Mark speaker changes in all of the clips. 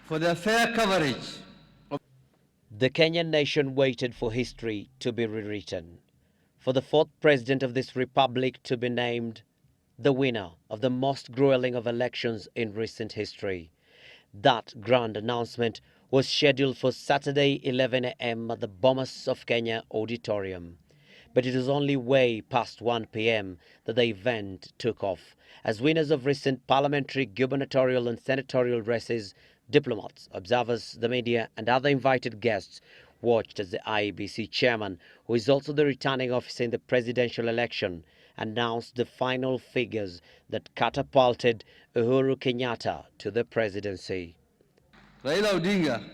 Speaker 1: for their fair coverage.
Speaker 2: The Kenyan nation waited for history to be rewritten, for the fourth president of this republic to be named the winner of the most grueling of elections in recent history. That grand announcement was scheduled for Saturday 11 a.m. at the Bomas of Kenya auditorium. But it was only way past 1 p.m. that the event took off, as winners of recent parliamentary, gubernatorial and senatorial races, diplomats, observers, the media and other invited guests watched as the IEBC chairman, who is also the returning officer in the presidential election, announced the final figures that catapulted Uhuru Kenyatta to the presidency.
Speaker 1: Raila Odinga,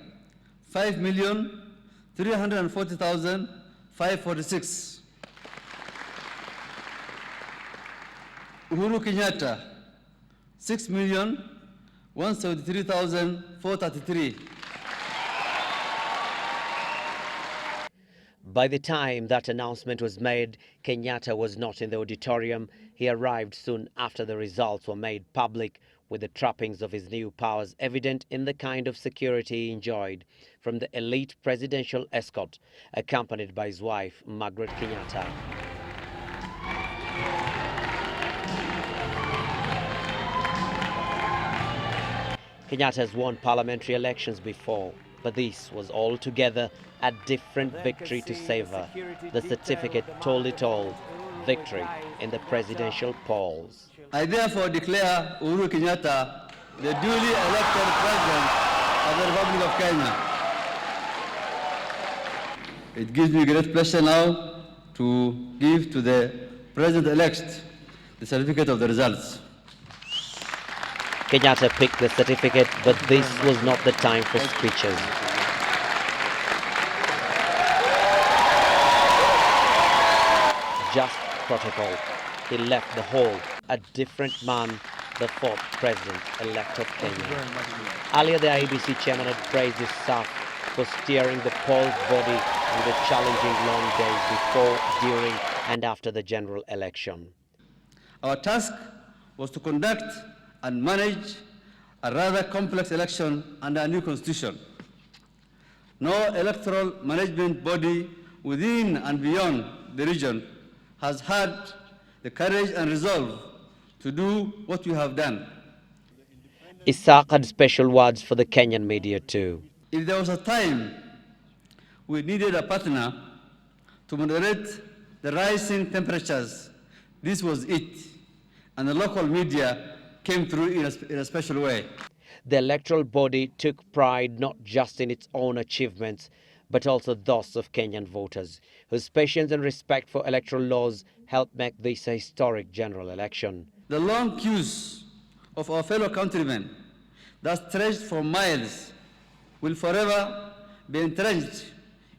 Speaker 1: 5,340,546. Uhuru Kenyatta, 6,173,433.
Speaker 2: By the time that announcement was made, Kenyatta was not in the auditorium. He arrived soon after the results were made public, with the trappings of his new powers evident in the kind of security he enjoyed from the elite presidential escort, accompanied by his wife, Margaret Kenyatta. Kenyatta has won parliamentary elections before, but this was altogether a different victory to savor. The certificate told it all: victory in the presidential polls.
Speaker 1: I therefore declare Uhuru Kenyatta the duly elected President of the Republic of Kenya. It gives me great pleasure now to give to the President-elect the certificate of the results.
Speaker 2: Kenyatta picked the certificate, but this was not the time for speeches. Just protocol. He left the hall a different man, the fourth president-elect of Kenya. Earlier, the IEBC chairman had praised his staff for steering the polls body through the challenging long days before, during and after the general election.
Speaker 1: Our task was to conduct and manage a rather complex election under a new constitution. No electoral management body within and beyond the region has had the courage and resolve to do what we have done.
Speaker 2: Issack had special words for the Kenyan media too.
Speaker 1: If there was a time we needed a partner to moderate the rising temperatures, this was it, and the local media came through in a special way.
Speaker 2: The electoral body took pride not just in its own achievements, but also those of Kenyan voters, whose patience and respect for electoral laws helped make this a historic general election.
Speaker 1: The long queues of our fellow countrymen that stretched for miles will forever be entrenched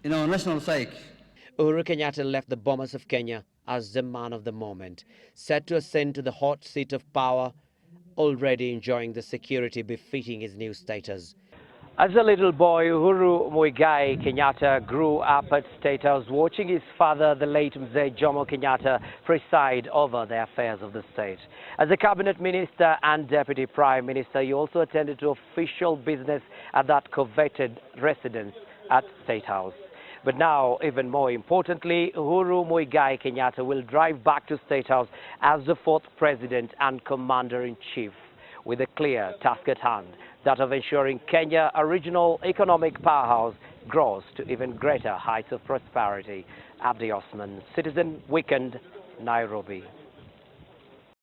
Speaker 1: in our national psyche.
Speaker 2: Uhuru Kenyatta left the Bomas of Kenya as the man of the moment, set to ascend to the hot seat of power, already enjoying the security befitting his new status. As a little boy, Uhuru Muigai Kenyatta grew up at State House, watching his father, the late Mzee Jomo Kenyatta, preside over the affairs of the state. As a cabinet minister and deputy prime minister, he also attended to official business at that coveted residence at State House. But now, even more importantly, Uhuru Muigai Kenyatta will drive back to State House as the fourth president and commander-in-chief, with a clear task at hand, that of ensuring Kenya, a regional economic powerhouse, grows to even greater heights of prosperity. Abdi Osman, Citizen Weekend, Nairobi.